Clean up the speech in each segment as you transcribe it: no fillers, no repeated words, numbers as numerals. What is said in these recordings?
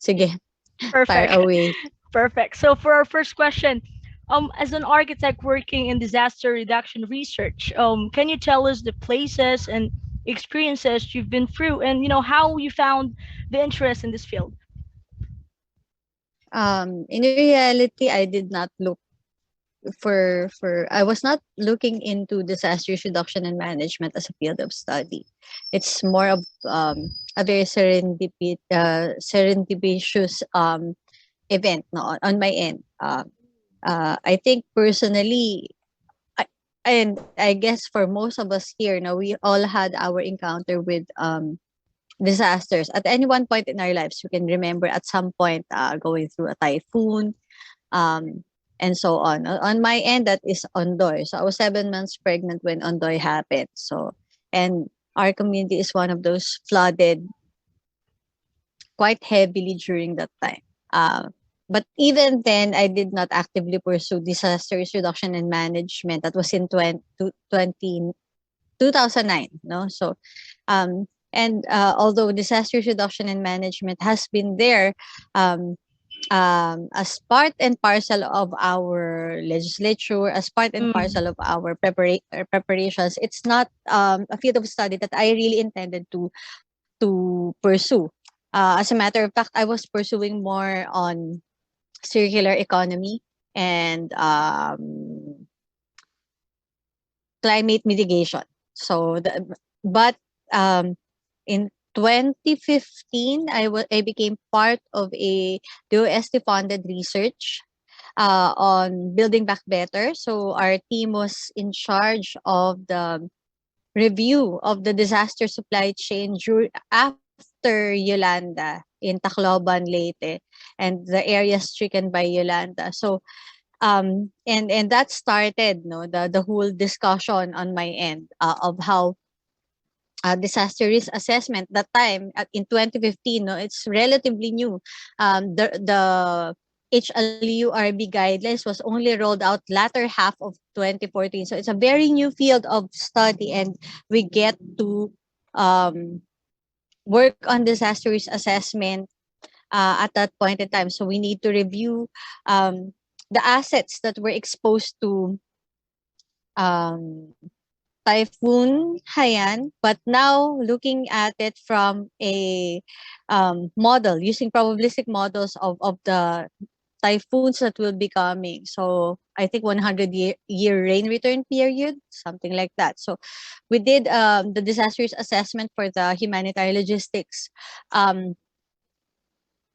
Sige, fire Perfect. away. Perfect. So for our first question, as an architect working in disaster reduction research, can you tell us the places and experiences you've been through, and how you found the interest in this field? In reality, I did not look for I was not looking into disaster reduction and management as a field of study. It's more of a very serendipitous event, no, on my end. I think personally, I, and I guess for most of us here, now we all had our encounter with disasters at any one point in our lives. We can remember at some point going through a typhoon, um, and so on. On my end, that is Ondoy. So I was 7 months pregnant when Ondoy happened. So, and our community is one of those flooded quite heavily during that time. But even then, I did not actively pursue disaster risk reduction and management. That was in 2009. No, so and although disaster risk reduction and management has been there, um, as part and parcel of our legislature, as part and Mm, parcel of our preparations, it's not a field of study that I really intended to pursue. As a matter of fact, I was pursuing more on circular economy and climate mitigation. So, but um, in 2015, I became part of a DOST funded research on building back better. So our team was in charge of the review of the disaster supply chain after Yolanda in Tacloban, Leyte, and the areas stricken by Yolanda. So and that started the whole discussion on my end of how disaster risk assessment that time in 2015, no, it's relatively new. The HLURB guidelines was only rolled out latter half of 2014, so it's a very new field of study, and we get to um, work on disaster risk assessment at that point in time. So we need to review the assets that were exposed to um, Typhoon Haiyan, but now looking at it from a model, using probabilistic models of the typhoons that will be coming. So I think 100-year rain return period, something like that. So we did the disasters assessment for the humanitarian logistics um,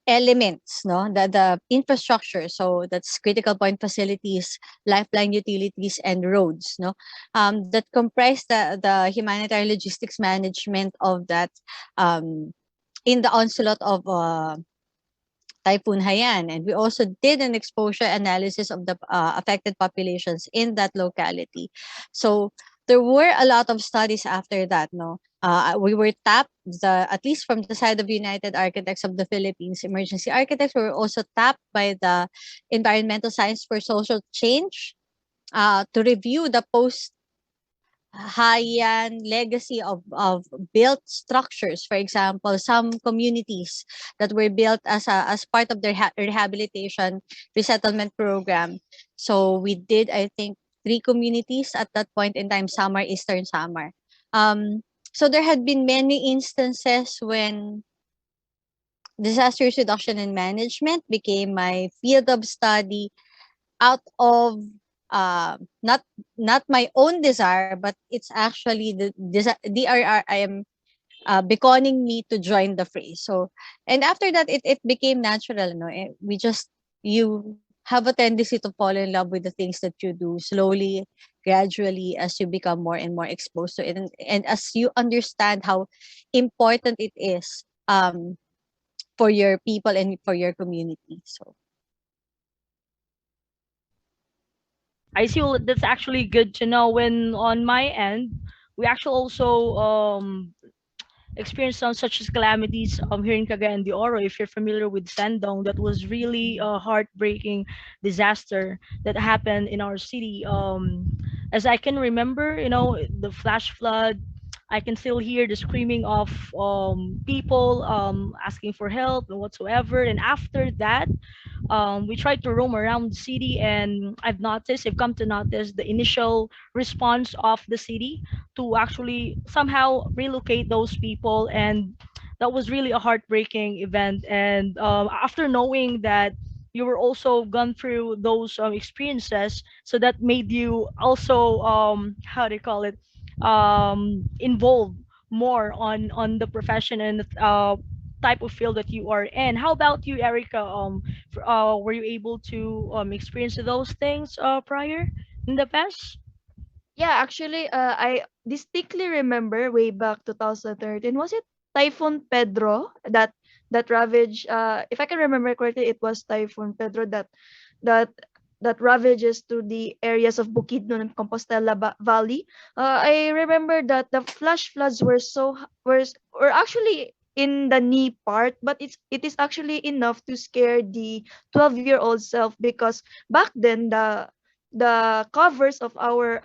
elements, no, the infrastructure. So that's critical point facilities, lifeline utilities, and roads, no, that comprise the humanitarian logistics management of that um, in the onslaught of Typhoon Haiyan. And we also did an exposure analysis of the affected populations in that locality. So there were a lot of studies after that, no. We were tapped, at least from the side of United Architects of the Philippines, emergency architects. We were also tapped by the Environmental Science for Social Change to review the post Haiyan legacy of built structures. For example, some communities that were built as part of their rehabilitation resettlement program. So we did, I think, 3 communities at that point in time: Samar, Eastern Samar. So there had been many instances when disaster risk reduction and management became my field of study out of not my own desire, but it's actually the DRR I am beckoning me to join the fray. So, and after that, it became natural. No, we just you have a tendency to fall in love with the things that you do slowly, gradually, as you become more and more exposed to it, and as you understand how important it is for your people and for your community. So I see. Well, that's actually good to know. When on my end, we actually also experienced some such as calamities here in Cagayan de Oro. If you're familiar with Sandong, that was really a heartbreaking disaster that happened in our city. As I can remember, the flash flood. I can still hear the screaming of people asking for help and whatsoever. And after that, we tried to roam around the city, and I've come to notice the initial response of the city to actually somehow relocate those people. And that was really a heartbreaking event. And after knowing that you were also gone through those experiences, so that made you also how do you call it, involved more on the profession and type of field that you are in. How about you, Erica? Were you able to experience those things prior in the past? Yeah, actually, I distinctly remember way back 2013. Was it Typhoon Pedro that ravaged? If I can remember correctly, it was Typhoon Pedro that that ravages to the areas of Bukidnon and Compostela Valley. I remember that the flash floods were were actually in the knee part, but it is actually enough to scare the 12-year-old self, because back then the covers of our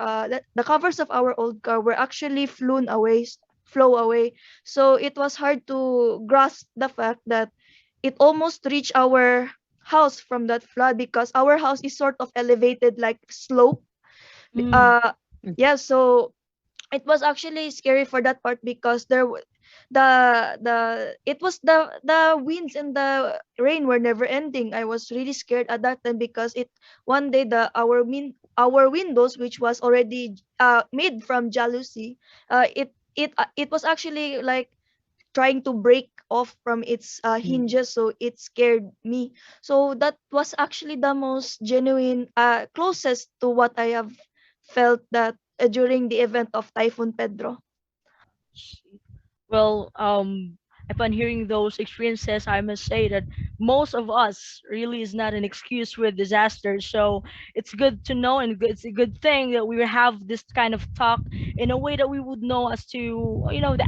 the covers of our old car were actually flow away. So it was hard to grasp the fact that it almost reached our house from that flood, because our house is sort of elevated like slope. Mm, uh yeah, so it was actually scary for that part, because the it was the winds and the rain were never ending. I was really scared at that time, because it one day our windows, which was already made from jalousie, it was actually like trying to break off from its Mm. hinges, so it scared me. So that was actually the most genuine, closest to what I have felt that during the event of Typhoon Pedro. well, upon hearing those experiences, I must say that most of us really is not an excuse with disasters. So it's good to know, and it's a good thing that we have this kind of talk in a way that we would know as to, the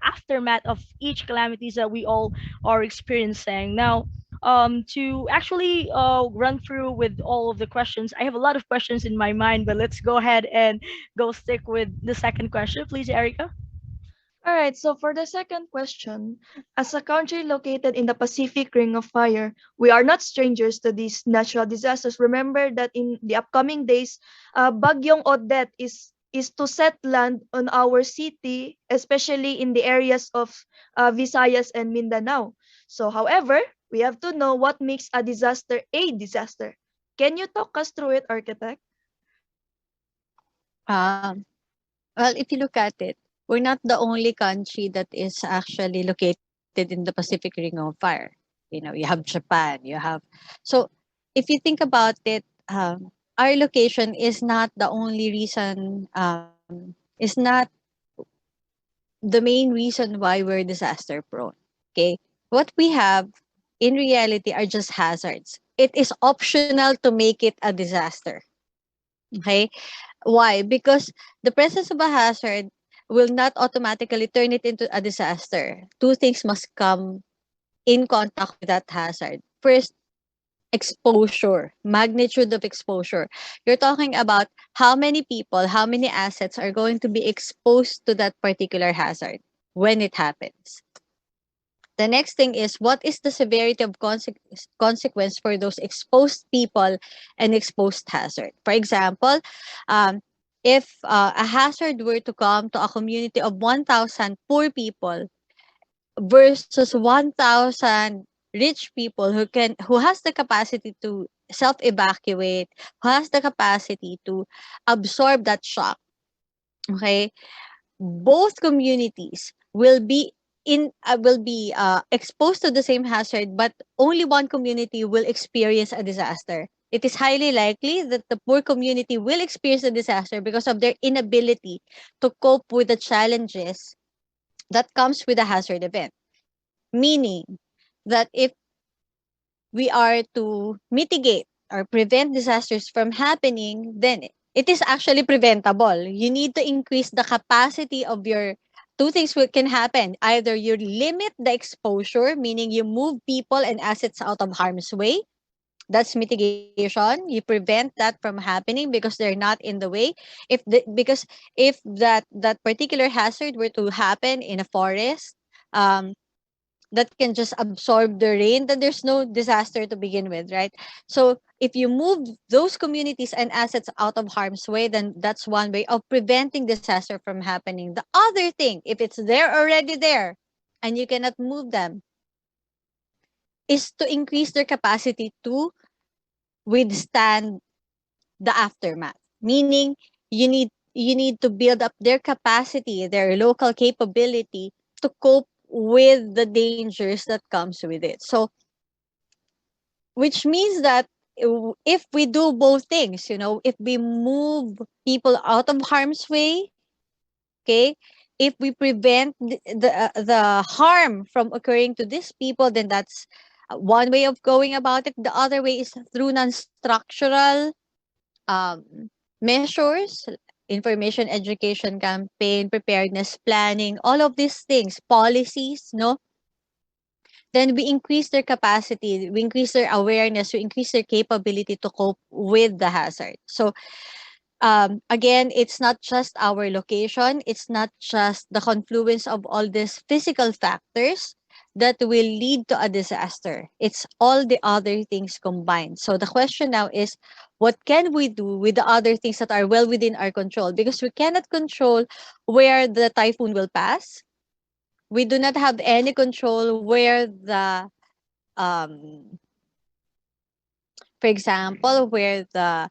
aftermath of each calamities that we all are experiencing now. To actually run through with all of the questions, I have a lot of questions in my mind, but let's go ahead and go stick with the second question, please, Erica. All right, so for the second question, as a country located in the Pacific Ring of Fire, we are not strangers to these natural disasters. Remember that in the upcoming days, Bagyong Odette is to set land on our city, especially in the areas of Visayas and Mindanao. So, however, we have to know what makes a disaster a disaster. Can you talk us through it, architect? Um, well, if you look at it, we're not the only country that is actually located in the Pacific Ring of Fire. You have Japan, you have. So if you think about it, our location is not the only reason, is not the main reason why we're disaster prone. Okay. What we have in reality are just hazards. It is optional to make it a disaster. Okay. Why? Because the presence of a hazard will not automatically turn it into a disaster. Two things must come in contact with that hazard. First, exposure, magnitude of exposure. You're talking about how many people, how many assets are going to be exposed to that particular hazard when it happens. The next thing is, what is the severity of consequence for those exposed people and exposed hazard? For example, um, if a hazard were to come to a community of 1,000 poor people versus 1,000 rich people who has the capacity to self-evacuate, who has the capacity to absorb that shock, okay? Both communities will be exposed to the same hazard, but only one community will experience a disaster. It is highly likely that the poor community will experience a disaster because of their inability to cope with the challenges that comes with a hazard event. Meaning that if we are to mitigate or prevent disasters from happening, then it is actually preventable. You need to increase the capacity of your two things can happen. Either you limit the exposure, meaning you move people and assets out of harm's way, That's mitigation. You prevent that from happening because they're not in the way. Because if that particular hazard were to happen in a forest, um, that can just absorb the rain, then there's no disaster to begin with, right? So if you move those communities and assets out of harm's way, then that's one way of preventing disaster from happening. The other thing, if it's there already there and you cannot move them, is to increase their capacity to withstand the aftermath. Meaning you need to build up their capacity, their local capability to cope with the dangers that comes with it. So which means that if we do both things, if we move people out of harm's way, okay, if we prevent the harm from occurring to these people, then that's one way of going about it. The other way is through non-structural measures, information education campaign, preparedness planning, all of these things, policies, no, then we increase their capacity, we increase their awareness, we increase their capability to cope with the hazard. So again, it's not just our location, it's not just the confluence of all these physical factors that will lead to a disaster. It's all the other things combined. So the question now is, what can we do with the other things that are well within our control? Because we cannot control where the typhoon will pass. We do not have any control where um, for example, where the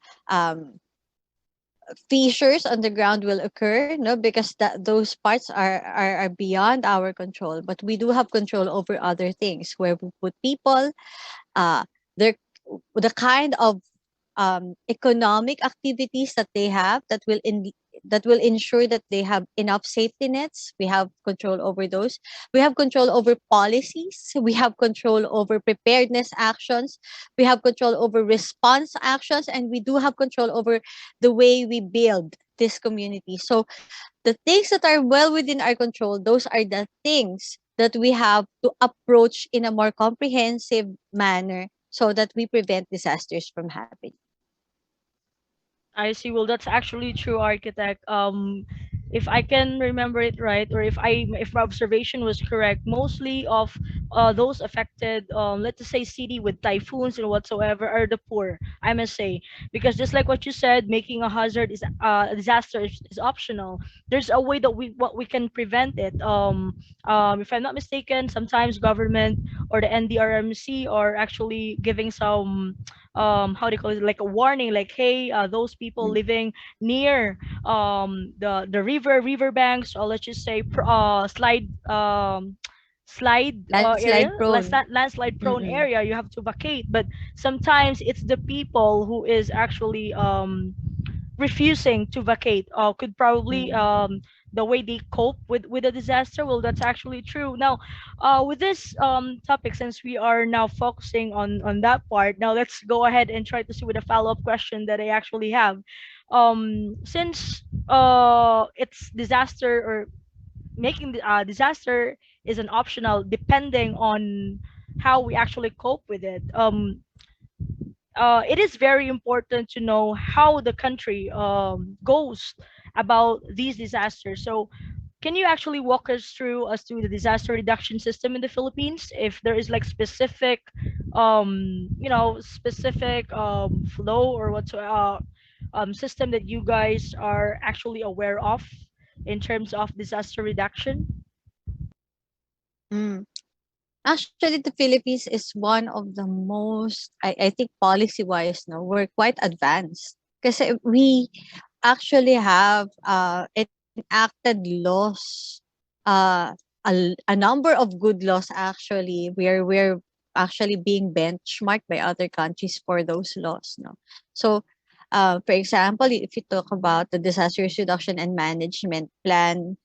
fissures on the ground will occur, no, because those parts are beyond our control. But we do have control over other things where we put people, uh, their the kind of economic activities that they have that will ensure that they have enough safety nets. We have control over those. We have control over policies. We have control over preparedness actions. We have control over response actions, and we do have control over the way we build this community. So the things that are well within our control, those are the things that we have to approach in a more comprehensive manner so that we prevent disasters from happening. I see. Well, that's actually true, architect. If I can remember it right, or if my observation was correct, mostly of those affected, let's just say city with typhoons and whatsoever, are the poor. I must say, because just like what you said, making a hazard is a disaster is optional. There's a way that we can prevent it. If I'm not mistaken, sometimes government or the NDRMC are actually giving some how do you call it, like a warning, like, hey, those people Mm. living near the river banks, or let's just say slide area, Landslide prone. landslide prone Mm-mm. area, you have to vacate. But sometimes it's the people who is actually refusing to vacate, could probably Mm. the way they cope with a disaster. Well, that's actually true. Now with this topic, since we are now focusing on that part, now let's go ahead and try to see with a follow-up question that I actually have. Since it's disaster, or making the disaster is an optional, depending on how we actually cope with it. It is very important to know how the country goes about these disasters. So, can you actually walk us through as to the disaster reduction system in the Philippines? If there is like specific, specific flow or system that you guys are actually aware of in terms of disaster reduction? Mm. Actually, the Philippines is one of the most, I think, policy wise, no, we're quite advanced. Because we actually have enacted laws, uh, a number of good laws actually, where we're actually being benchmarked by other countries for those laws. No, so for example, if you talk about the disaster risk reduction and management plan,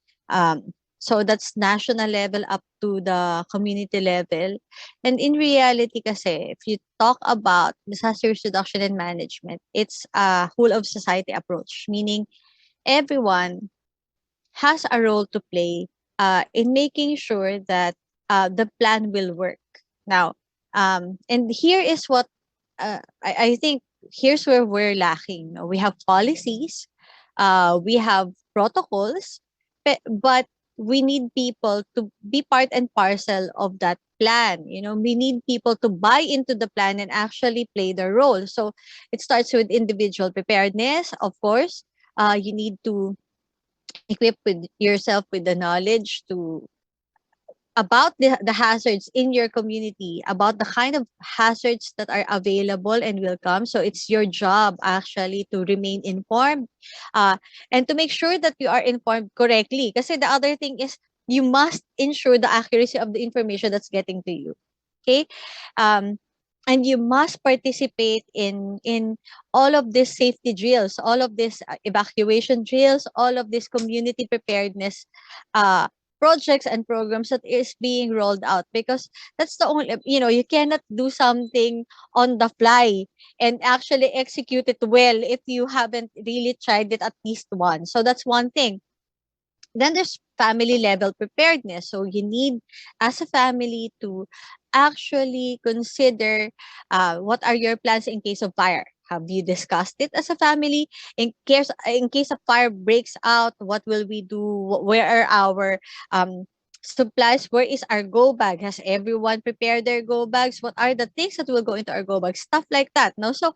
so that's national level up to the community level. And in reality kasi, if you talk about disaster risk reduction and management, it's a whole of society approach, meaning everyone has a role to play in making sure that the plan will work. Now, and here is what I think here's where we're lacking. We have policies, we have protocols, but we need people to be part and parcel of that plan. We need people to buy into the plan and actually play their role. So it starts with individual preparedness, of course. You need to equip with yourself with the knowledge to about the hazards in your community, about the kind of hazards that are available and will come. So it's your job actually to remain informed, uh, and to make sure that you are informed correctly. Because the other thing is you must ensure the accuracy of the information that's getting to you. Okay. um, and you must participate in all of these safety drills, all of these evacuation drills, all of this community preparedness uh, projects and programs that is being rolled out, because that's the only, you cannot do something on the fly and actually execute it well if you haven't really tried it at least once. So that's one thing. Then there's family level preparedness. So you need, as a family, to actually consider what are your plans in case of fire. Have you discussed it as a family? In case a fire breaks out, what will we do? Where are our supplies? Where is our go bag? Has everyone prepared their go bags? What are the things that will go into our go bag? Stuff like that. No, so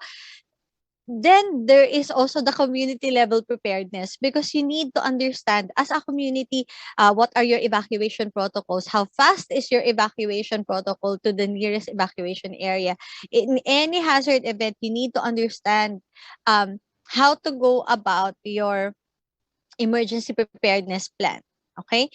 then there is also the community level preparedness, because you need to understand as a community, what are your evacuation protocols, how fast is your evacuation protocol to the nearest evacuation area. In any hazard event, you need to understand how to go about your emergency preparedness plan. Okay,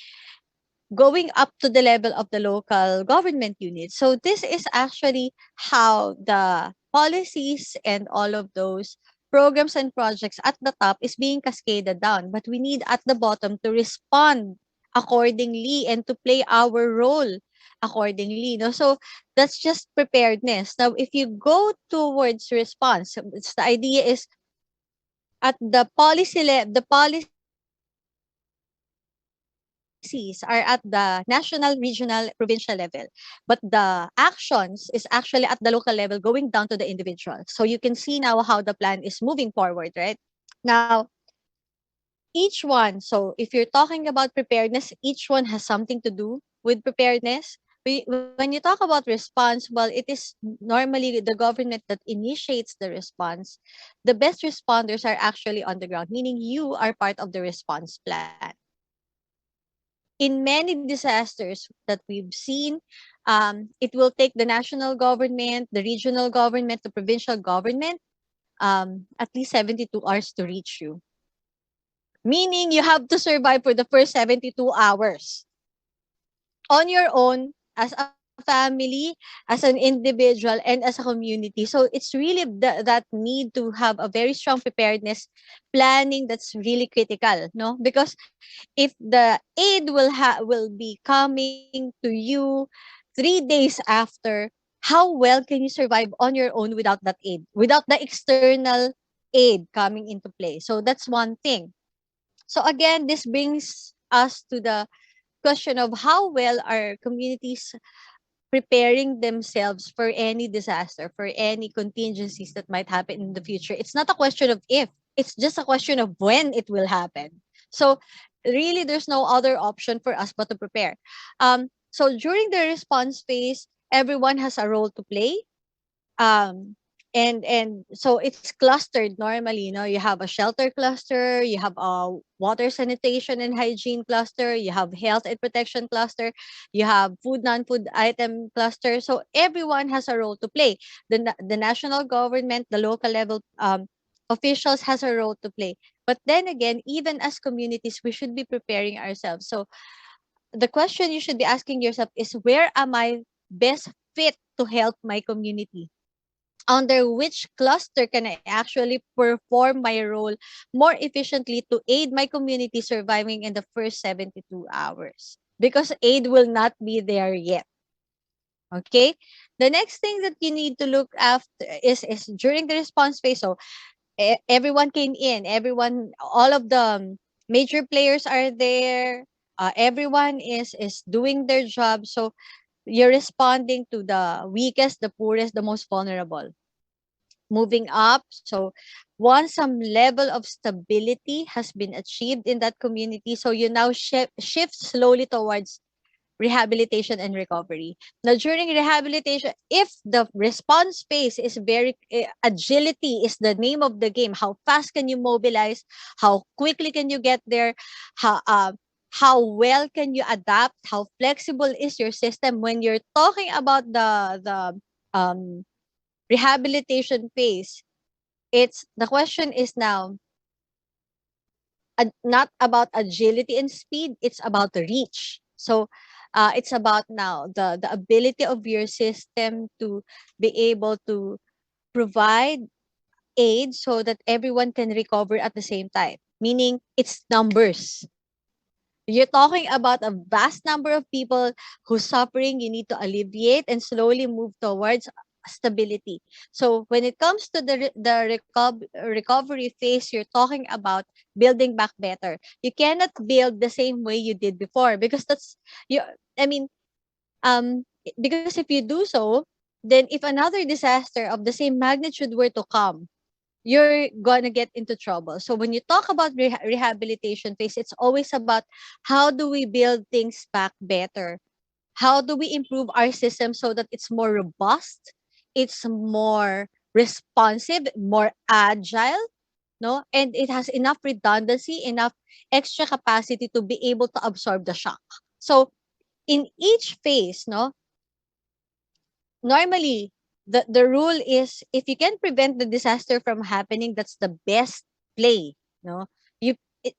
going up to the level of the local government unit. So this is actually how the policies and all of those programs and projects at the top is being cascaded down. But we need at the bottom to respond accordingly and to play our role accordingly. No? So that's just preparedness. Now, if you go towards response, the idea is at the policies are at the national, regional, provincial level, but the actions is actually at the local level, going down to the individual. So you can see now how the plan is moving forward, right? Now, each one, so if you're talking about preparedness, each one has something to do with preparedness. When you talk about response, well, it is normally the government that initiates the response. The best responders are actually on the ground, meaning you are part of the response plan. In many disasters that we've seen, it will take the national government, the regional government, the provincial government, at least 72 hours to reach you. Meaning you have to survive for the first 72 hours on your own, as a family, as an individual, and as a community. So it's really that need to have a very strong preparedness planning that's really critical, no? Because if the aid will be coming to you 3 days after, how well can you survive on your own without that aid, without the external aid coming into play? So that's one thing. So again, this brings us to the question of how well are communities preparing themselves for any disaster, for any contingencies that might happen in the future. It's not a question of if, it's just a question of when it will happen. So really there's no other option for us but to prepare. So during the response phase, everyone has a role to play. um and so it's clustered normally. You have a shelter cluster, you have a water sanitation and hygiene cluster, you have health and protection cluster, you have food non-food item cluster. So everyone has a role to play. The national government, the local level officials has a role to play. But then again, even as communities, we should be preparing ourselves. So the question you should be asking yourself is, where am I best fit to help my community? Under which cluster can I actually perform my role more efficiently to aid my community surviving in the first 72 hours? Because aid will not be there yet. Okay? The next thing that you need to look after is during the response phase. So everyone came in, all of the major players are there. Everyone is doing their job. So you're responding to the weakest, the poorest, the most vulnerable. moving up. So once some level of stability has been achieved in that community, so you now shift slowly towards rehabilitation and recovery. Now, during rehabilitation, if the response phase is very agility is the name of the game. How fast can you mobilize? How quickly can you get there? How how well can you adapt? How flexible is your system? When you're talking about the rehabilitation phase, it's the question is now not about agility and speed, it's about the reach. So it's about now the ability of your system to be able to provide aid so that everyone can recover at the same time, meaning it's numbers. You're talking about a vast number of people whose suffering you need to alleviate and slowly move towards stability. So when it comes to recovery phase, you're talking about building back better. You cannot build the same way you did before because that's you. I mean, because if you do so, then if another disaster of the same magnitude were to come, you're gonna get into trouble. So when you talk about rehabilitation phase, it's always about how do we build things back better? How do we improve our system so that it's more robust, it's more responsive, more agile, no? And it has enough redundancy, enough extra capacity to be able to absorb the shock. So in each phase, no, normally the rule is if you can prevent the disaster from happening, that's the best play, no.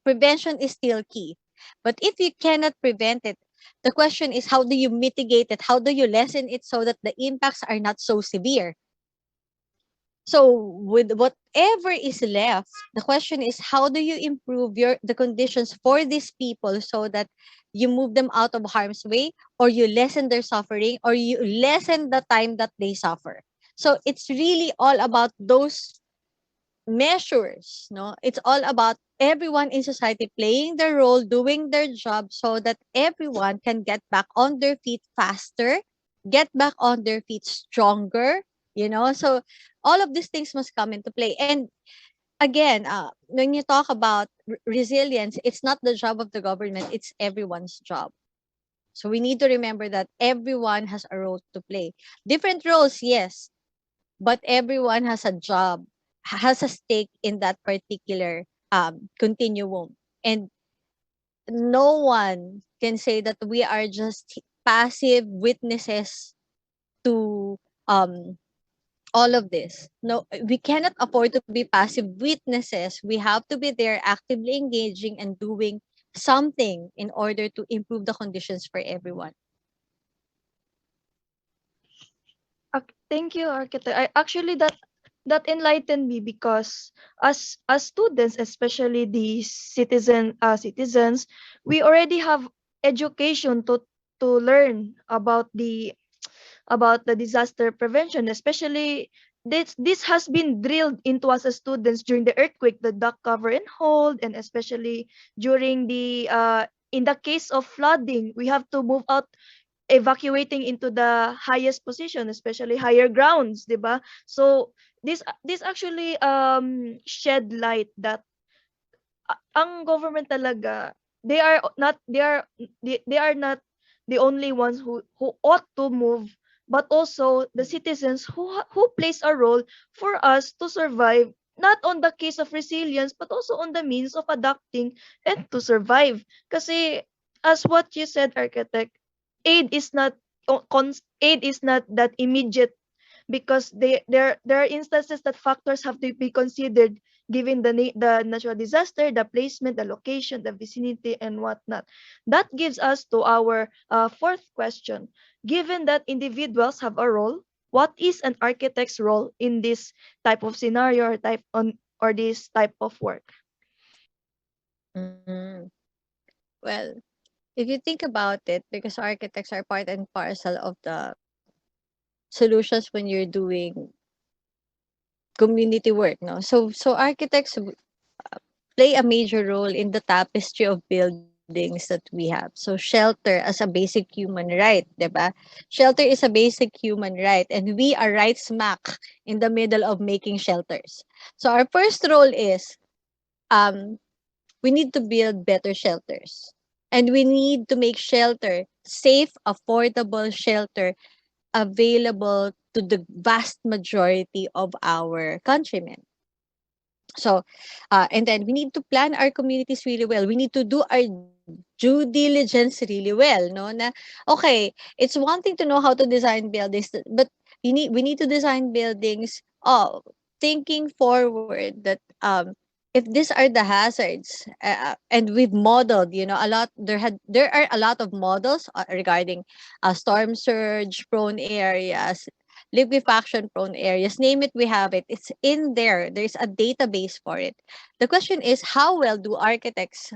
Prevention is still key, but if you cannot prevent it, the question is how do you mitigate it, how do you lessen it so that the impacts are not so severe. So with whatever is left, the question is how do you improve the conditions for these people so that you move them out of harm's way, or you lessen their suffering, or you lessen the time that they suffer. So it's really all about those measures, no? It's all about everyone in society playing their role, doing their job so that everyone can get back on their feet faster, get back on their feet stronger, you know? So all of these things must come into play. And again, when you talk about resilience, it's not the job of the government, it's everyone's job. So we need to remember that everyone has a role to play. Different roles, yes, but everyone has a job, has a stake in that particular continuum. And no one can say that we are just passive witnesses to all of this. No, we cannot afford to be passive witnesses. We have to be there actively engaging and doing something in order to improve the conditions for everyone. Thank you, architect. I actually that enlightened me because as students, especially the citizens, we already have education to learn about the disaster prevention, especially this has been drilled into us as students during the earthquake, the duck cover and hold, and especially during the in the case of flooding, we have to move out evacuating into the highest position, especially higher grounds, 'di ba? So this actually shed light that ang government talaga, they are not the only ones who ought to move, but also the citizens who plays a role for us to survive, not on the case of resilience but also on the means of adapting and to survive. Kasi as what you said, architect, aid is not aid is not that immediate because there are instances that factors have to be considered given the natural disaster, the placement, the location, the vicinity, and whatnot. That gives us to our fourth question. Given that individuals have a role, what is an architect's role in this type of scenario or this type of work? Mm. Well, if you think about it, because architects are part and parcel of the solutions when you're doing community work, no? So architects play a major role in the tapestry of buildings. buildings that we have. So shelter as a basic human right, 'di ba? Shelter is a basic human right, and we are right smack in the middle of making shelters. So our first role is um we need to build better shelters. And we need to make shelter safe, affordable shelter available to the vast majority of our countrymen. So, and then we need to plan our communities really well. We need to do our due diligence really well, no? Na okay, it's one thing to know how to design buildings, but we need to design buildings. Thinking forward that if these are the hazards, and we've modeled, a lot. There are a lot of models regarding storm surge prone areas, liquefaction prone areas, name it, we have it. It's in there. There's a database for it. The question is, how well do architects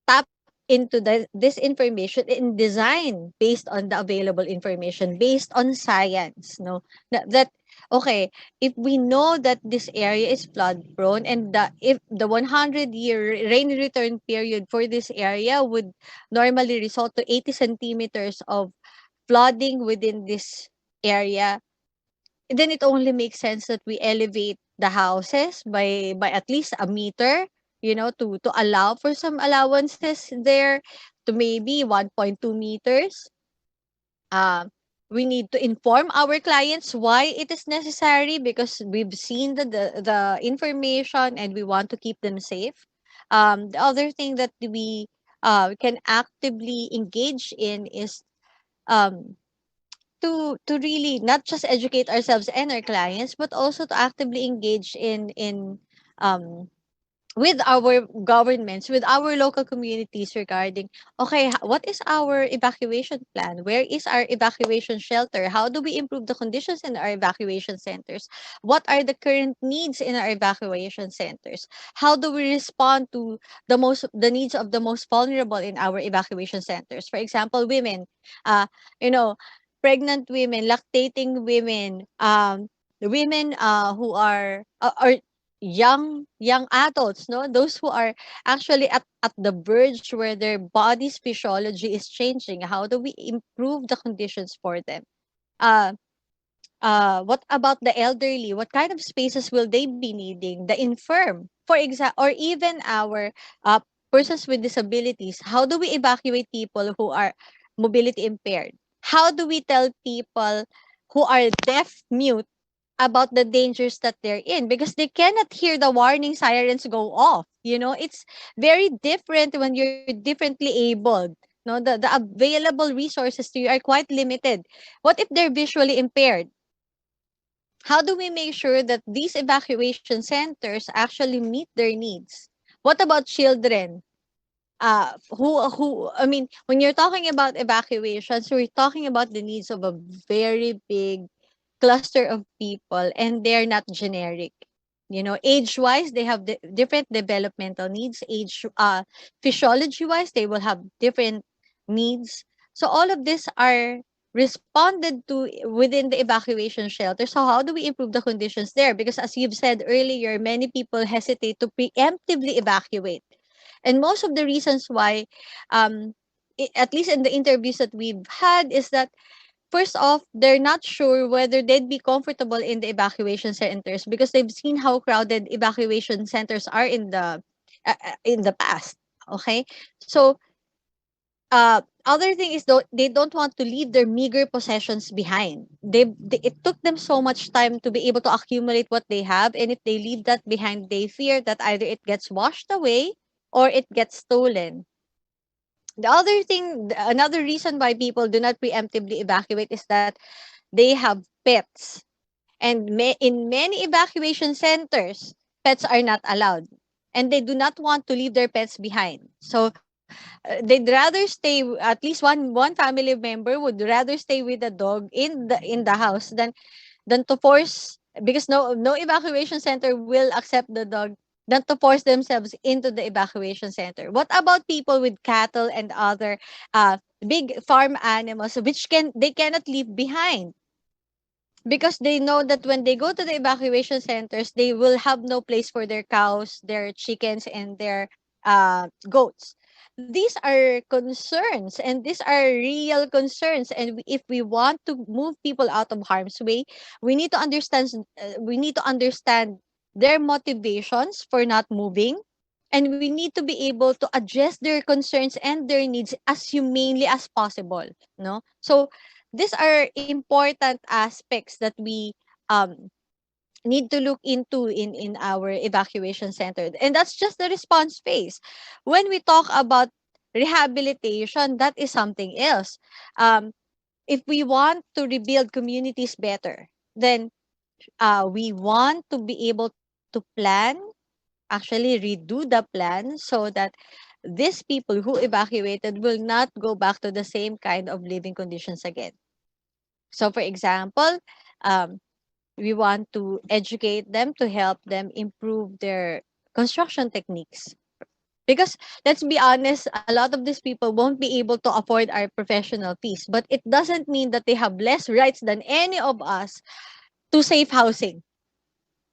tap into this information and design based on the available information, based on science, no? That okay, if we know that this area is flood prone, and if the 100-year rain return period for this area would normally result to 80 centimeters of flooding within this area, then it only makes sense that we elevate the houses by at least a meter, to allow for some allowances there, to maybe 1.2 meters. um we need to inform our clients why it is necessary, because we've seen the information and we want to keep them safe. The other thing that we can actively engage in is um to really not just educate ourselves and our clients, but also to actively engage in um with our governments, with our local communities regarding, okay, what is our evacuation plan? Where is our evacuation shelter? How do we improve the conditions in our evacuation centers? What are the current needs in our evacuation centers? How do we respond to the needs of the most vulnerable in our evacuation centers? For example, women, uh, you know, pregnant women, lactating women, women who are young adults, no, those who are actually at the verge where their body's physiology is changing. How do we improve the conditions for them? uh what about the elderly? What kind of spaces will they be needing? The infirm, for example, or even our uh persons with disabilities. How do we evacuate people who are mobility impaired? How do we tell people who are deaf mute about the dangers that they're in, because they cannot hear the warning sirens go off? It's very different when you're differently abled. No, the available resources to you are quite limited. What if they're visually impaired? How do we make sure that these evacuation centers actually meet their needs? What about children? Who I mean, when you're talking about evacuations, we're talking about the needs of a very big cluster of people, and they're not generic. Age wise, they have different developmental needs. Physiology wise, they will have different needs. So all of these are responded to within the evacuation shelter. So how do we improve the conditions there? Because as you've said earlier, many people hesitate to preemptively evacuate. And most of the reasons why, at least in the interviews that we've had, is that first off, they're not sure whether they'd be comfortable in the evacuation centers, because they've seen how crowded evacuation centers are in the past. Okay, so other thing is, they don't want to leave their meager possessions behind. It took them so much time to be able to accumulate what they have, and if they leave that behind, they fear that either it gets washed away or it gets stolen. Another reason why people do not preemptively evacuate is that they have pets. And in many evacuation centers, pets are not allowed. And they do not want to leave their pets behind. So they'd rather stay, at least one family member would rather stay with the dog in the house than to force, because no evacuation center will accept the dog, than to force themselves into the evacuation center. What about people with cattle and other big farm animals, which they cannot leave behind, because they know that when they go to the evacuation centers, they will have no place for their cows, their chickens, and their goats. these are concerns, and these are real concerns, and if we want to move people out of harm's way, we need to understand their motivations for not moving, and we need to be able to address their concerns and their needs as humanely as possible, no? So these are important aspects that we um need to look into in our evacuation center. And that's just the response phase. When we talk about rehabilitation, that is something else. If we want to rebuild communities better, then we want to be able to plan, actually redo the plan, so that these people who evacuated will not go back to the same kind of living conditions again. So for example, um, we want to educate them to help them improve their construction techniques. Because let's be honest, a lot of these people won't be able to afford our professional fees, but it doesn't mean that they have less rights than any of us to safe housing.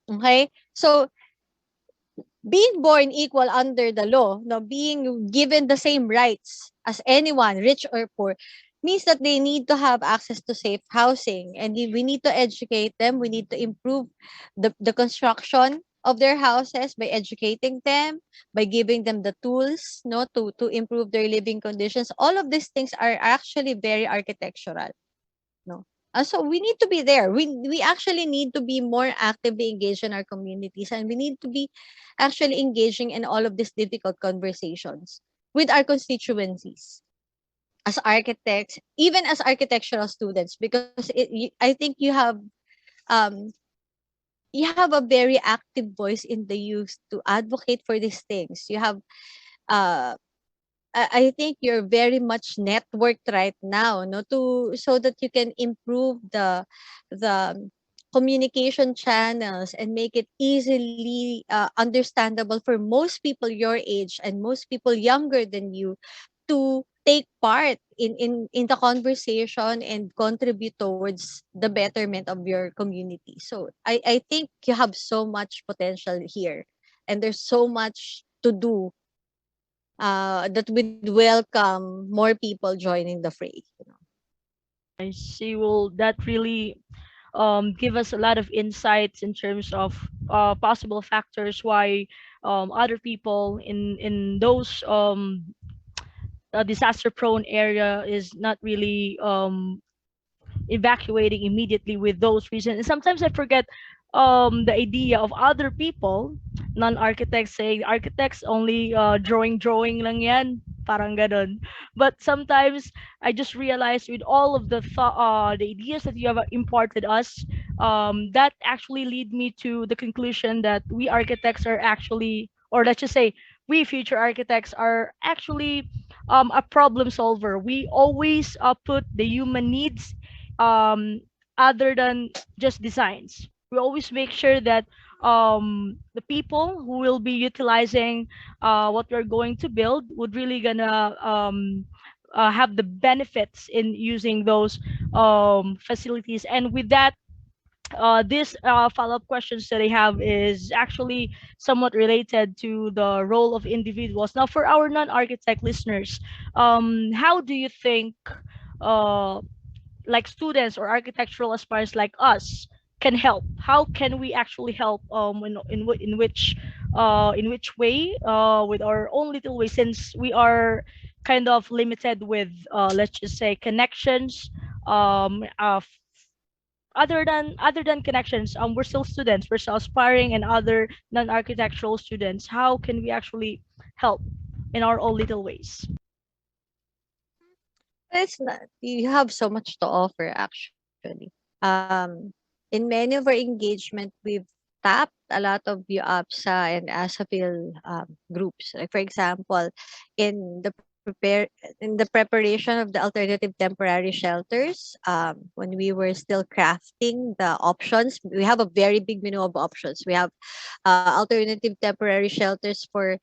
Okay? So being born equal under the law, no, being given the same rights as anyone, rich or poor, means that they need to have access to safe housing, and we need to educate them. We need to improve the construction of their houses by educating them, by giving them the tools, no, to improve their living conditions. All of these things are actually very architectural, no. So we need to be there. We actually need to be more actively engaged in our communities, and we need to be actually engaging in all of these difficult conversations with our constituencies as architects, even as architectural students, because I think um you have a very active voice in the youth to advocate for these things. You have uh I think you're very much networked right now, no, to so that you can improve the communication channels and make it easily understandable for most people your age and most people younger than you to take part in the conversation and contribute towards the betterment of your community. So I think you have so much potential here, and there's so much to do that would welcome more people joining the fray. I see. Well, that really give us a lot of insights in terms of possible factors why other people in those disaster prone area is not really evacuating immediately with those reasons. And sometimes I forget the idea of other people, non-architects, saying architects only drawing lang yan, parang ganun. But sometimes I just realized with all of the ideas that you have imparted us, that actually lead me to the conclusion that we architects are actually, or let's just say we future architects are actually a problem solver. We always put the human needs um, other than just designs. We always make sure that the people who will be utilizing what we're going to build would really gonna have the benefits in using those facilities. And with that, this follow-up questions that I have is actually somewhat related to the role of individuals. Now, for our non-architect listeners, how do you think uh, like students or architectural aspirants like us can help? How can we actually help in which way with our own little way, since we are kind of limited with let's just say connections, other than connections, we're still students, we're still aspiring, and other non-architectural students, how can we actually help in our own little ways? It's not, you have so much to offer actually. In many of our engagement, we've tapped a lot of UAPSA and ASAPIL groups. Like for example, in the preparation of the alternative temporary shelters, when we were still crafting the options, we have a very big menu of options. We have alternative temporary shelters for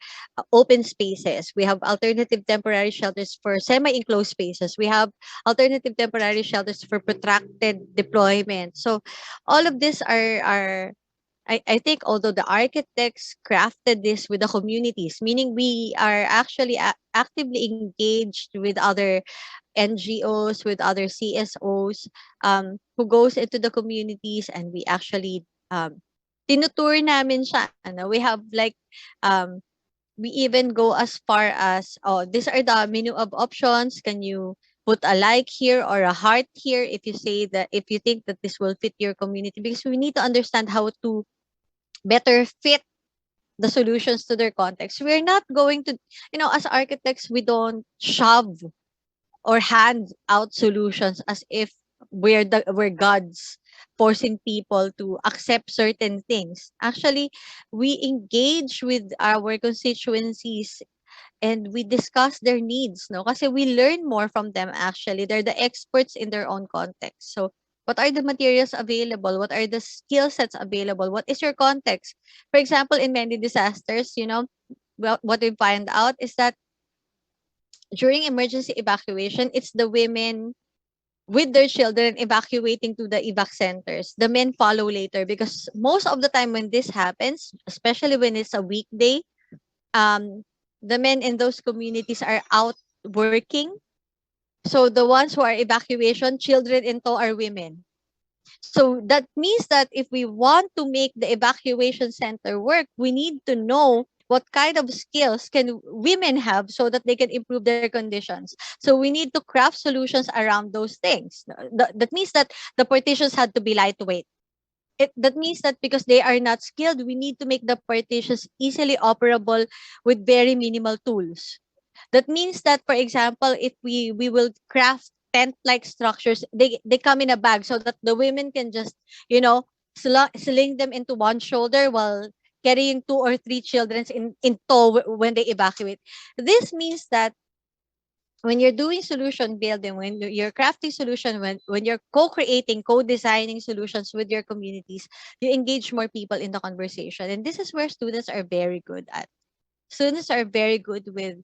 open spaces. We have alternative temporary shelters for semi-enclosed spaces. We have alternative temporary shelters for protracted deployment. So all of these are I think although the architects crafted this with the communities, meaning we are actually actively engaged with other NGOs, with other CSOs, who goes into the communities, and we actually tinutour namin siya. Ano, we have like um, we even go as far as, oh, these are the menu of options. Can you put a like here or a heart here if you say that, if you think that this will fit your community? Because we need to understand how to better fit the solutions to their context. We're not going to, as architects, we don't shove or hand out solutions as if we're gods forcing people to accept certain things. Actually, we engage with our constituencies and we discuss their needs, no? Kasi we learn more from them actually. They're the experts in their own context. So, what are the materials available? What are the skill sets available? What is your context? For example, in many disasters, well, what we find out is that during emergency evacuation, it's the women with their children evacuating to the evac centers. The men follow later because most of the time when this happens, especially when it's a weekday, um, the men in those communities are out working. So the ones who are evacuation, children in tow are women. So that means that if we want to make the evacuation center work, we need to know what kind of skills can women have so that they can improve their conditions. So we need to craft solutions around those things. That means that the partitions had to be lightweight. That means that because they are not skilled, we need to make the partitions easily operable with very minimal tools. That means that, for example, if we will craft tent-like structures, they come in a bag so that the women can just, you know, sling them into one shoulder while carrying two or three children in tow when they evacuate. This means that when you're doing solution building, when you're crafting solution, when you're co-creating, co-designing solutions with your communities, you engage more people in the conversation. And this is where students are very good at. Students are very good with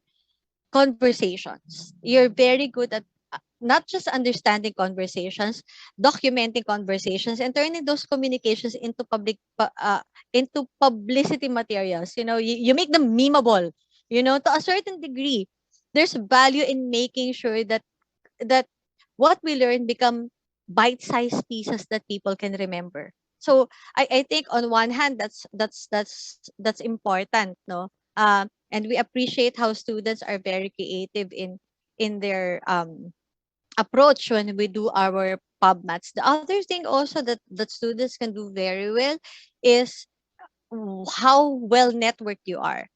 conversations. You're very good at not just understanding conversations, documenting conversations, and turning those communications into publicity materials. You make them memeable. To a certain degree, there's value in making sure that what we learn become bite-sized pieces that people can remember. So I think on one hand that's important, no? And we appreciate how students are very creative in their approach when we do our pub mats. The other thing also that students can do very well is how well networked you are.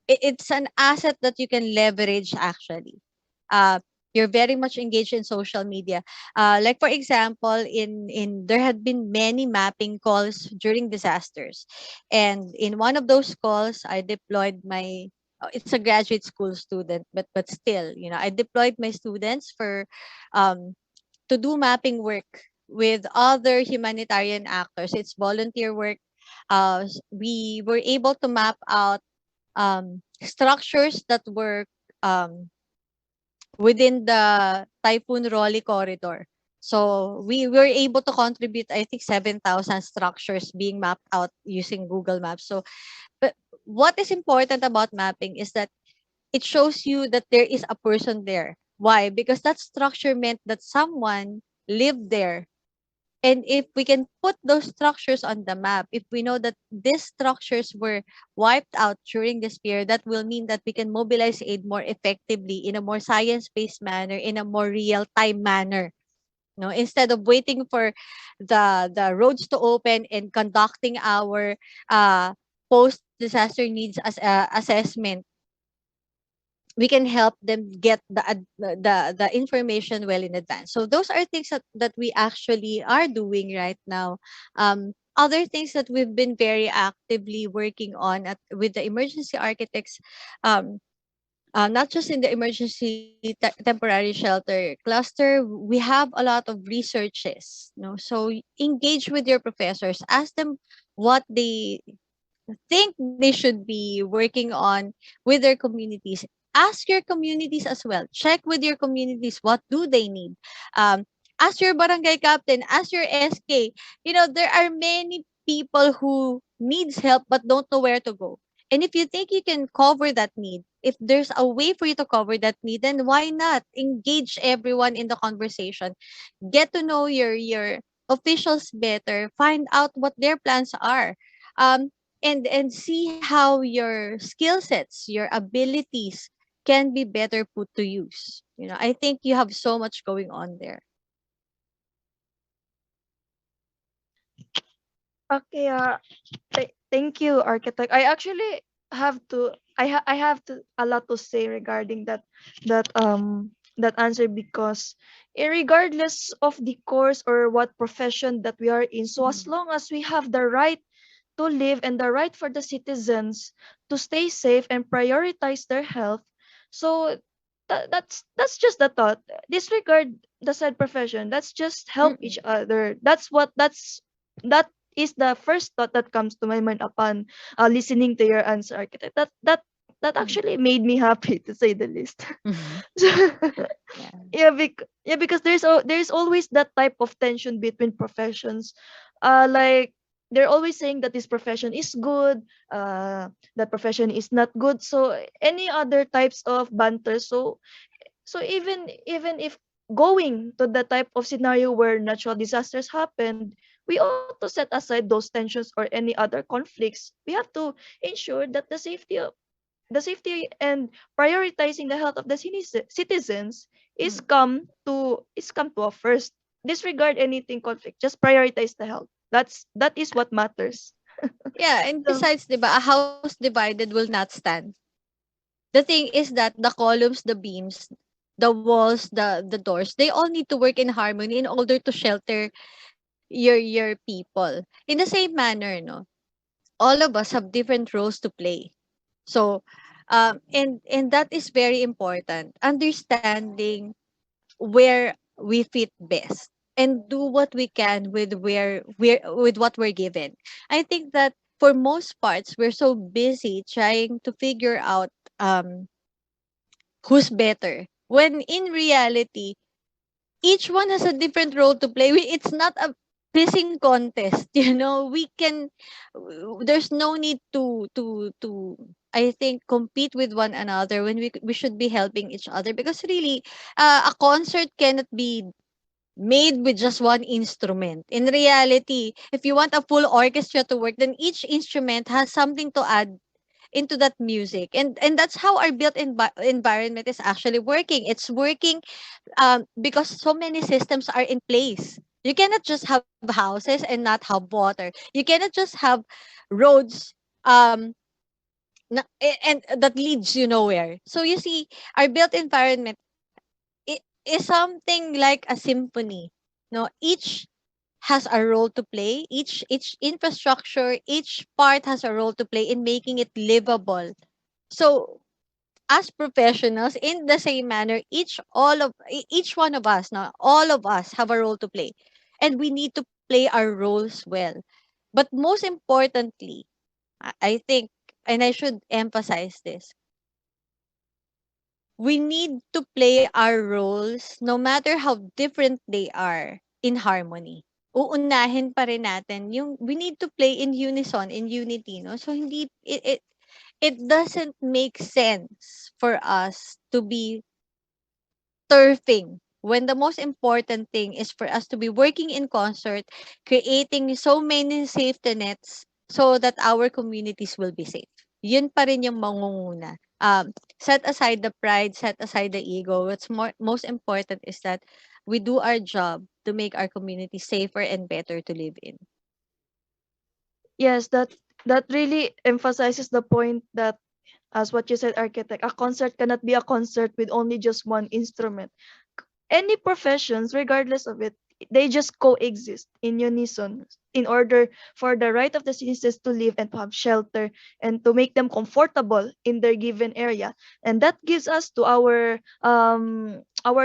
It's an asset that you can leverage actually. Uh, you're very much engaged in social media. Like for example, in there had been many mapping calls during disasters, and in one of those calls, I deployed my. It's a graduate school student, but still, I deployed my students for um, to do mapping work with other humanitarian actors. It's volunteer work. We were able to map out structures that were um, within the Typhoon Rolly corridor. So we were able to contribute, I think, 7,000 structures being mapped out using Google Maps. So, but what is important about mapping is that it shows you that there is a person there. Why? Because that structure meant that someone lived there. And if we can put those structures on the map, if we know that these structures were wiped out during this period, that will mean that we can mobilize aid more effectively in a more science-based manner, in a more real-time manner. No, instead of waiting for the roads to open and conducting our post-disaster needs as assessment, we can help them get the information well in advance. So those are things that we actually are doing right now. Other things that we've been very actively working on with the emergency architects, um, not just in the emergency temporary shelter cluster, we have a lot of researches. So engage with your professors, ask them what they think they should be working on with their communities. Ask your communities as well. Check with your communities, what do they need. Ask your barangay captain, ask your SK. There are many people who needs help but don't know where to go. And if you think you can cover that need, if there's a way for you to cover that need, then why not engage everyone in the conversation? Get to know your officials better, find out what their plans are. Um and see how your skill sets, your abilities can be better put to use. I think you have so much going on there. Okay, thank you, architect. I actually have to I have to a lot to say regarding that answer, because regardless of the course or what profession that we are in, so as Mhm. long as we have the right to live and the right for the citizens to stay safe and prioritize their health, so that's just the thought. Disregard the said profession. Let's just help each Mm-mm. other. That is the first thought that comes to my mind upon listening to your answer, architect. That Mm. actually made me happy, to say the least. Mhm. So, Yeah. yeah, because there's always that type of tension between professions. Like, they're always saying that this profession is good, that profession is not good. So any other types of banter. So even if going to the type of scenario where natural disasters happened, we ought to set aside those tensions or any other conflicts. We have to ensure that the safety and prioritizing the health of the citizens is Mm. come to a first. Disregard anything conflict. Just prioritize the health. That is what matters. Yeah, and So besides, 'di ba, a house divided will not stand. The thing is that the columns, the beams, the walls, the doors, they all need to work in harmony in order to shelter your people. In the same manner, no, all of us have different roles to play. So, and that is very important. Understanding where we fit best and do what we can with with what we're given. I think that for most parts we're so busy trying to figure out um who's better, when in reality each one has a different role to play. It's not a pissing contest. We can there's no need to I think compete with one another when we should be helping each other, because really a concert cannot be made with just one instrument. In reality, if you want a full orchestra to work, then each instrument has something to add into that music. And that's how our built environment is actually working. It's working because so many systems are in place. You cannot just have houses and not have water. You cannot just have roads um and that leads you nowhere. So you see, our built environment is something like a symphony. No, each has a role to play. Each infrastructure, each part has a role to play in making it livable. So as professionals, in the same manner, each one of us, now all of us have a role to play, and we need to play our roles well. But most importantly, I think, and I should emphasize this, we need to play our roles no matter how different they are in harmony. Uunahin pa rin natin yung we need to play in unison, in unity, no? So hindi it doesn't make sense for us to be turfing when the most important thing is for us to be working in concert, creating so many safety nets so that our communities will be safe. Yun pa rin yung mangunguna. Set aside the pride, set aside the ego. What's most important is that we do our job to make our community safer and better to live in. yes, that really emphasizes the point that, as what you said, architect, a concert cannot be a concert with only just one instrument. Any professions, regardless of it, they just coexist in unison in order for the right of the citizens to live and to have shelter and to make them comfortable in their given area. And that gives us to our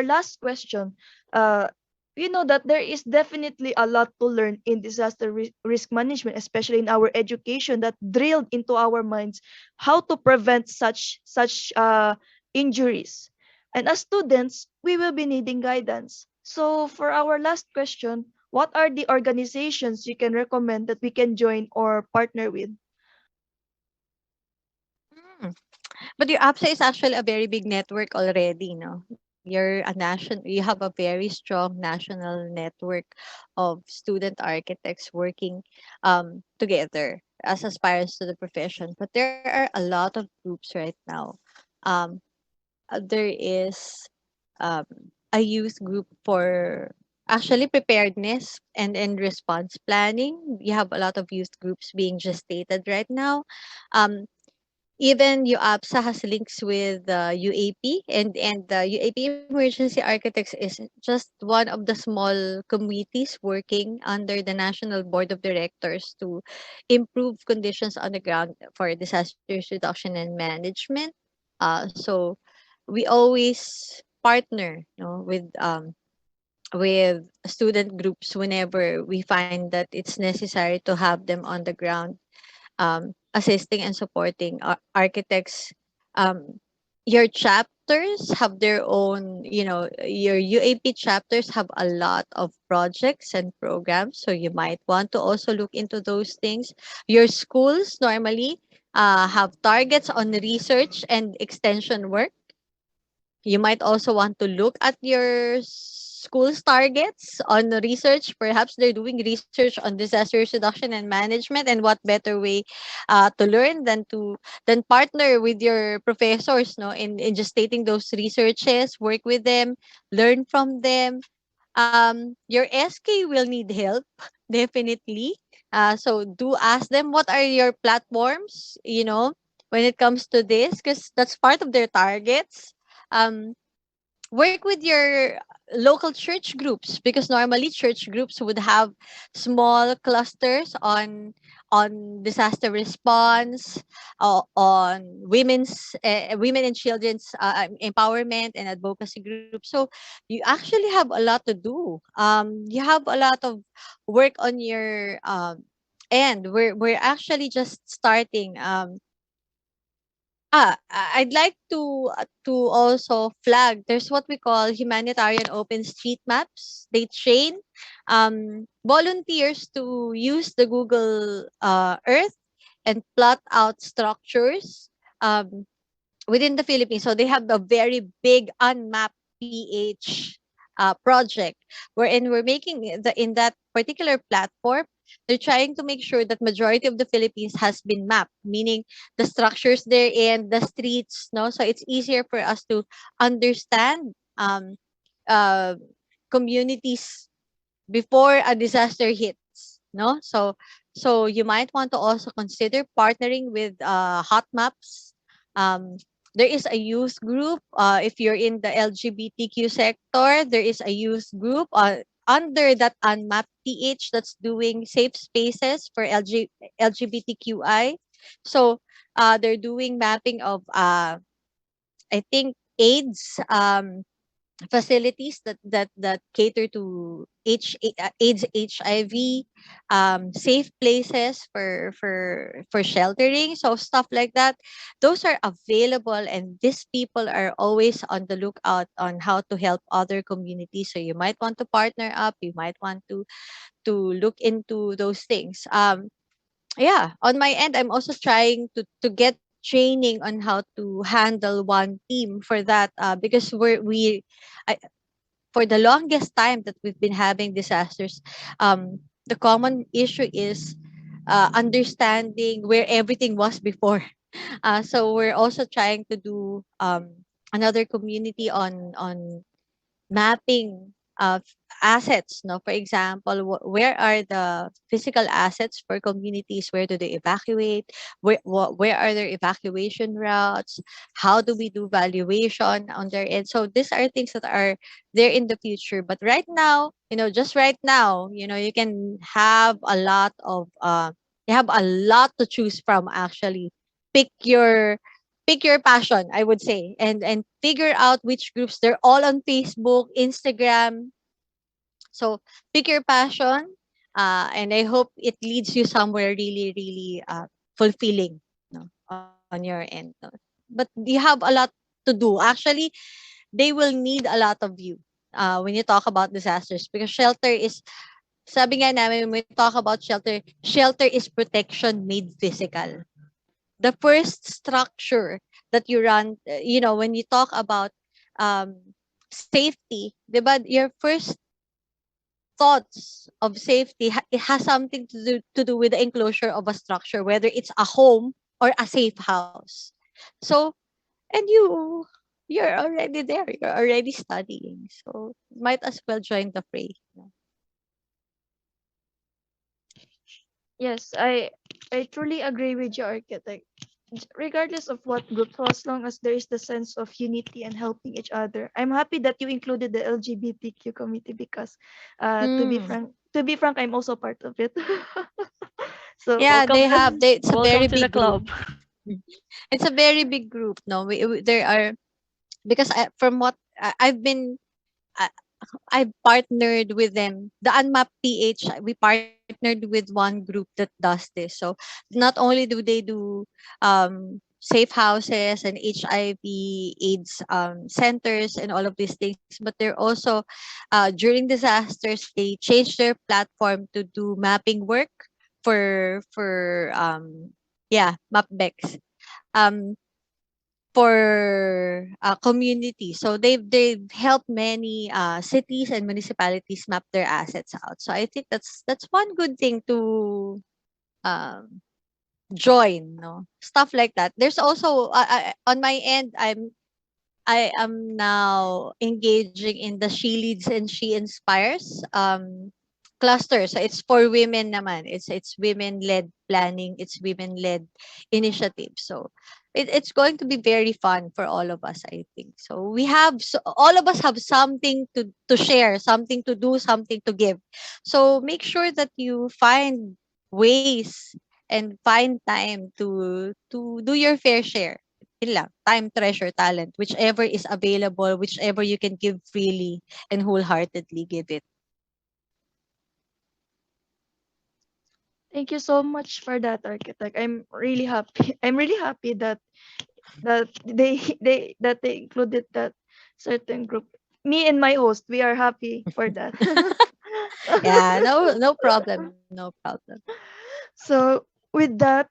last question. We know that there is definitely a lot to learn in disaster risk management, especially in our education, that drilled into our minds how to prevent such injuries. And as students, we will be needing guidance. So for our last question, what are the organizations you can recommend that we can join or partner with? Mm. But your APSA is actually a very big network already, no? You have a very strong national network of student architects working together as aspirants to the profession. But there are a lot of groups right now. Um, there is um, a youth group for actually preparedness and response planning. You have a lot of youth groups being gestated right now. Um, Even UAPSA has links with UAP, and the UAP Emergency Architects is just one of the small committees working under the National Board of Directors to improve conditions on the ground for disasters reduction and management. So we always partner, with student groups whenever we find that it's necessary to have them on the ground, assisting and supporting architects. Um, your chapters have their own, your UAP chapters have a lot of projects and programs, so you might want to also look into those things. Your schools normally have targets on research and extension work. You might also want to look at your school's targets on the research. Perhaps they're doing research on disaster reduction and management, and what better way to learn than partner with your professors, no, in just stating those researches, work with them, learn from them. Your SK will need help, definitely. So do ask them what are your platforms, when it comes to this, because that's part of their targets. Um, Work with your local church groups, because normally church groups would have small clusters on disaster response, on women and children's empowerment and advocacy groups. So you actually have a lot to do. You have a lot of work on your end. We're actually just starting. I'd like to also flag. There's what we call humanitarian open street maps. They train volunteers to use the Google Earth and plot out structures within the Philippines. So they have a very big unmapped PH project, wherein we're making in that particular platform. They're trying to make sure that majority of the Philippines has been mapped, meaning the structures they're in, the streets, no. So it's easier for us to understand uh, communities before a disaster hits, no. So you might want to also consider partnering with hot maps. There is a youth group, if you're in the LGBTQ sector. There is a youth group under that unmapped PH that's doing safe spaces for LGBTQI. So they're doing mapping of I think AIDS facilities that cater to AIDS, HIV, safe places for sheltering, so stuff like that. Those are available, and these people are always on the lookout on how to help other communities. So you might want to partner up. You might want to look into those things. Yeah, on my end, I'm also trying to get training on how to handle one team for that, because I, for the longest time that we've been having disasters, the common issue is understanding where everything was before. So we're also trying to do another community on mapping of assets, no. For example, where are the physical assets for communities? Where do they evacuate? Where are their evacuation routes? How do we do valuation on their end? So these are things that are there in the future, but right now, just right now, you can have a lot of you have a lot to choose from. Actually, pick your pick your passion, I would say, and figure out which groups. They're all on Facebook, Instagram. So pick your passion, and I hope it leads you somewhere really, really fulfilling, on your end. No? But you have a lot to do. Actually, they will need a lot of you when you talk about disasters, because shelter is Sabi nga namin, when we talk about shelter, shelter is protection made physical. The first structure that you run, when you talk about safety, diba, your first thoughts of safety, it has something to do with the enclosure of a structure, whether it's a home or a safe house. So, and you're already there. You're already studying. So, might as well join the fray. Yes, I truly agree with you, architect. Regardless of what group, so as long as there is the sense of unity and helping each other. I'm happy that you included the LGBTQ committee because, Mm. to be frank, I'm also part of it. So Yeah, Welcome to it's a welcome very to the big group. club. Mm. It's a very big group. No, there are, because from what I've been, I, I've partnered with them. The Unmap PH, we partnered with one group that does this. So not only do they do safe houses and HIV AIDS centers and all of these things, but they're also during disasters they change their platform to do mapping work for mapbex. Um for community. So they've helped many cities and municipalities map their assets out. So I think that's one good thing to um, join. No, stuff like that. There's also on my end, I am now engaging in the She Leads and She Inspires cluster. So it's for women naman. It's women led planning, it's women led initiative. So it's going to be very fun for all of us, I think. So all of us have something to share, something to do, something to give. So make sure that you find ways and find time to do your fair share. Yun lang, time, treasure, talent, whichever is available, whichever you can give freely and wholeheartedly give it. thank you so much for that, architect. I'm really happy. I'm really happy that they included that certain group. Me and my host, we are happy for that. Yeah, no problem, no problem. So with that,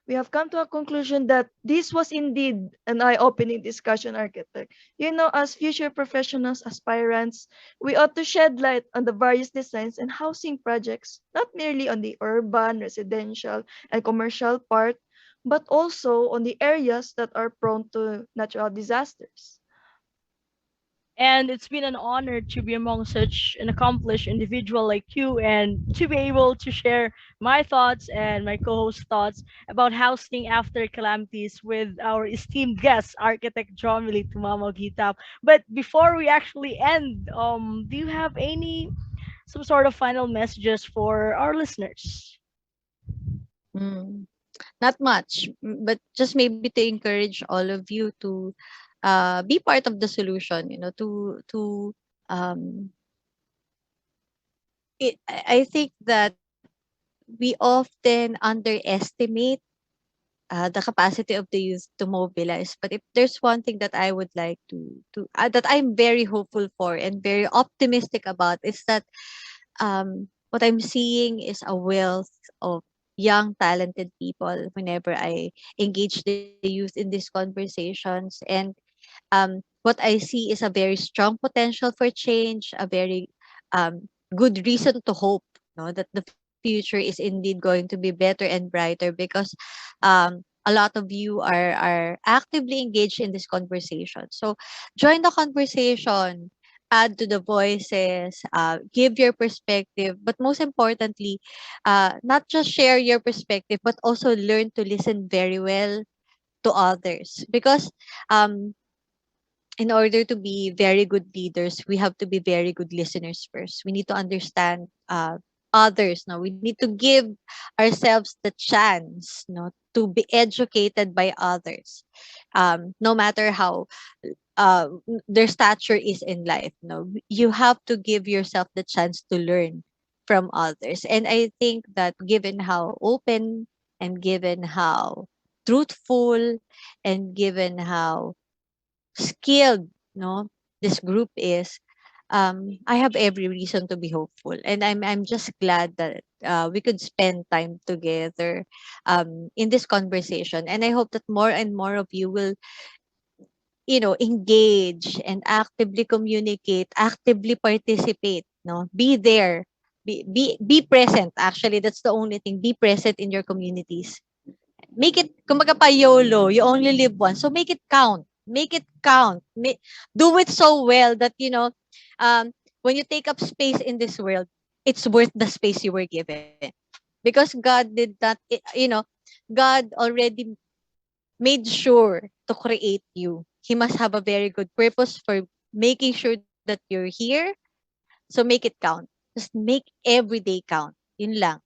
we have come to a conclusion that this was indeed an eye-opening discussion, architect. You know, as future professionals, aspirants, we ought to shed light on the various designs and housing projects, not merely on the urban, residential, and commercial part, but also on the areas that are prone to natural disasters. And it's been an honor to be among such an accomplished individual like you and to be able to share my thoughts and my co-host thoughts about housing after calamities with our esteemed guest, architect Geomilie Tumamao-Guittap. But before we actually end, do you have some sort of final messages for our listeners? Mm, not much, but just maybe to encourage all of you to be part of the solution, to um I think that we often underestimate the capacity of the youth to mobilize. But if there's one thing that I would like to that I'm very hopeful for and very optimistic about, is that what I'm seeing is a wealth of young talented people whenever I engage the youth in these conversations. And what I see is a very strong potential for change, a very good reason to hope, that the future is indeed going to be better and brighter, because a lot of you are actively engaged in this conversation. So join the conversation, add to the voices, give your perspective, but most importantly, not just share your perspective, but also learn to listen very well to others, because um, in order to be very good leaders, we have to be very good listeners first. We need to understand others. No, we need to give ourselves the chance, to be educated by others, no matter how their stature is in life. No, you have to give yourself the chance to learn from others. And I think that given how open and given how truthful and given how skilled, this group is, I have every reason to be hopeful, and I'm just glad that we could spend time together in this conversation, and I hope that more and more of you will, engage and actively communicate, actively participate, no, be there, be present. Actually, that's the only thing. Be present in your communities. Make it, kumbaga pa YOLO, you only live once, so make it count. Make it count. Do it so well that, um when you take up space in this world, it's worth the space you were given, because God did not, God already made sure to create you. He must have a very good purpose for making sure that you're here. So make it count. Just make every day count. Yun lang.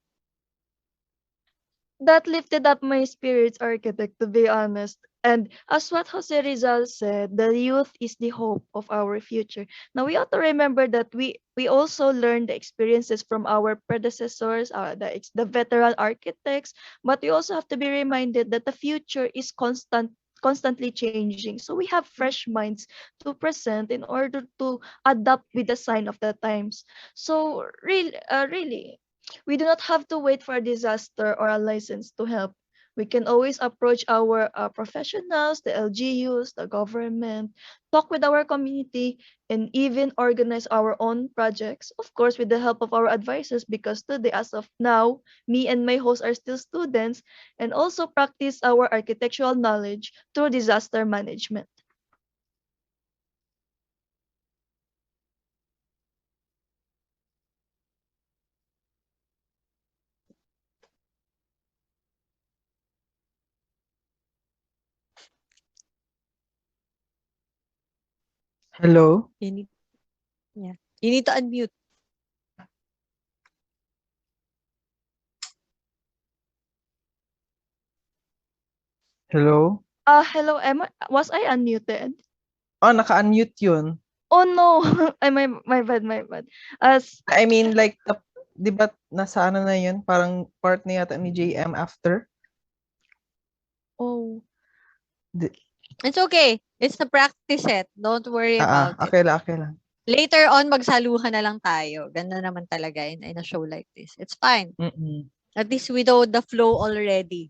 That lifted up my spirits, architect, to be honest. And as what Jose Rizal said, the youth is the hope of our future. Now we ought to remember that we also learned the experiences from our predecessors, the veteran architects, but we also have to be reminded that the future is constantly changing. So we have fresh minds to present in order to adapt with the sign of the times. So really, we do not have to wait for a disaster or a license to help. We can always approach our professionals, the LGUs, the government, talk with our community, and even organize our own projects. Of course, with the help of our advisors, because today, as of now, me and my host are still students, and also practice our architectural knowledge through disaster management. Hello? You need, yeah. You need to unmute. Hello? Hello, Emma. Was I unmuted? Oh, naka-unmute yun. Oh no, ay my bad. As I mean, like, 'di ba nasa ano na yun? Parang part na yata ni JM after? oh Di, It's okay. It's a practice set. Don't worry about it. okay lang. Later on, magsaluhan na lang tayo. Ganda naman talaga in a show like this. It's fine. Mm-mm. At least we know the flow already.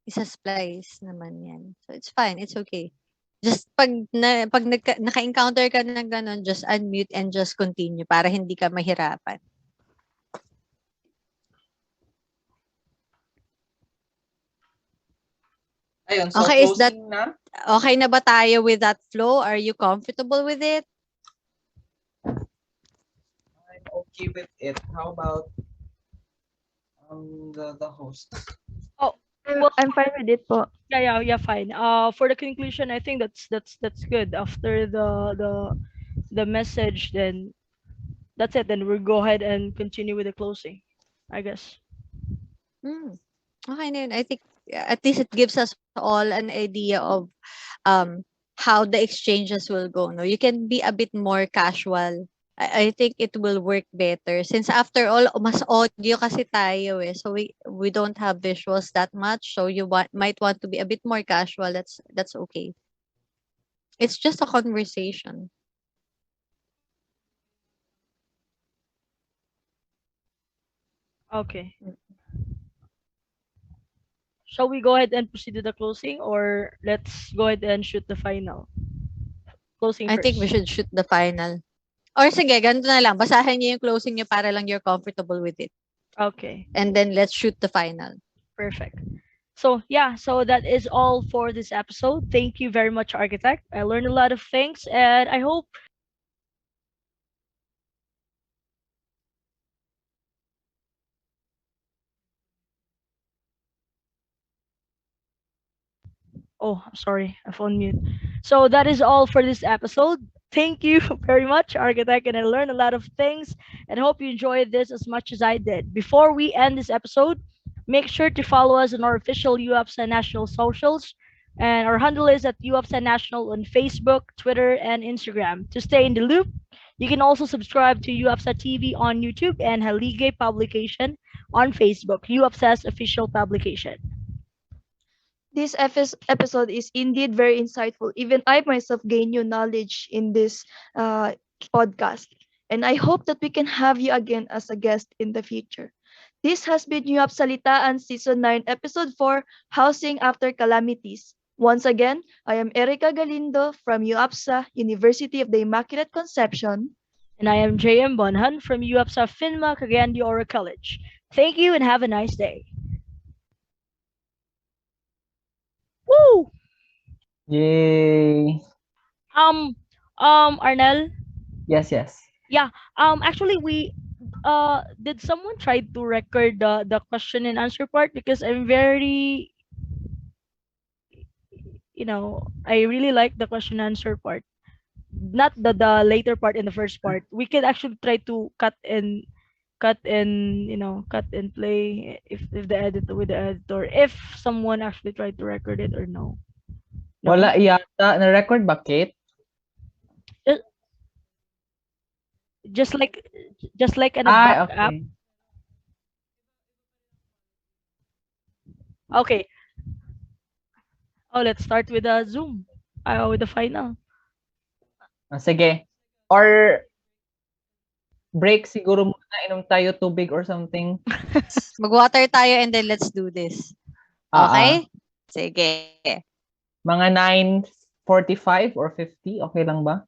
Isa splice naman yan. So it's fine. It's okay. Just pag naka-encounter ka ng ganun, just unmute and just continue para hindi ka mahirapan. Ayun, so Okay, is that closing na? okay na ba tayo with that flow? Are you comfortable with it? I'm okay with it. How about the host? Oh, well, I'm fine with it po. yeah, fine. For the conclusion, I think that's good. After the message, then that's it. Then we'll go ahead and continue with the closing, I guess. Hmm. Okay na yun. I think at least it gives us all an idea of um how the exchanges will go. No, you can be a bit more casual. I think it will work better since after all mas audio kasi tayo eh. So we don't have visuals that much. So you might want to be a bit more casual. That's okay. It's just a conversation. Okay. Shall we go ahead and proceed to the closing, or let's go ahead and shoot the final closing I think we first? should shoot the final. Or sige, ganito na lang. Basahin niyo yung closing niyo para lang you're comfortable with it. Okay, And then let's shoot the final. perfect. So yeah, so that is all for this episode. Thank you very much, Architect. I learned a lot of things, and I hope. Oh, I'm sorry, I phone mute. So that is all for this episode. Thank you very much, Architect, and I learned a lot of things, and hope you enjoyed this as much as I did. Before we end this episode, make sure to follow us on our official UAPSA National socials, and our handle is at UAPSA National on Facebook, Twitter, and Instagram. To stay in the loop, you can also subscribe to UAPSA TV on YouTube and Halige publication on Facebook, UAPSA's official publication. This episode is indeed very insightful. Even I myself gain new knowledge in this uh, podcast. And I hope that we can have you again as a guest in the future. This has been UAPSAlitaan Season 9, Episode 4, Housing After Calamities. Once again, I am Erika Galindo from UAPSA, University of the Immaculate Conception. And I am JM Bonjan from UAPSA-PHINMA COC College. Thank you and have a nice day. Woo! Yay! Arnel, Yes, yes. actually we did someone try to record the question and answer part, because I'm very, I really like the question and answer part, not the later part in the first part. We can actually try to cut and play if the editor, with the editor, if someone actually tried to record it or no. No? Wala yata. Na-record ba, Kate? Ju- just like an a backup. Okay. Okay. Oh, let's start with the Zoom. With the final. Sige. Or break siguro muna. Inom tayo tubig or something. Mag-water tayo and then let's do this. Okay? Sige. Mga 9:45 or 50. Okay lang ba?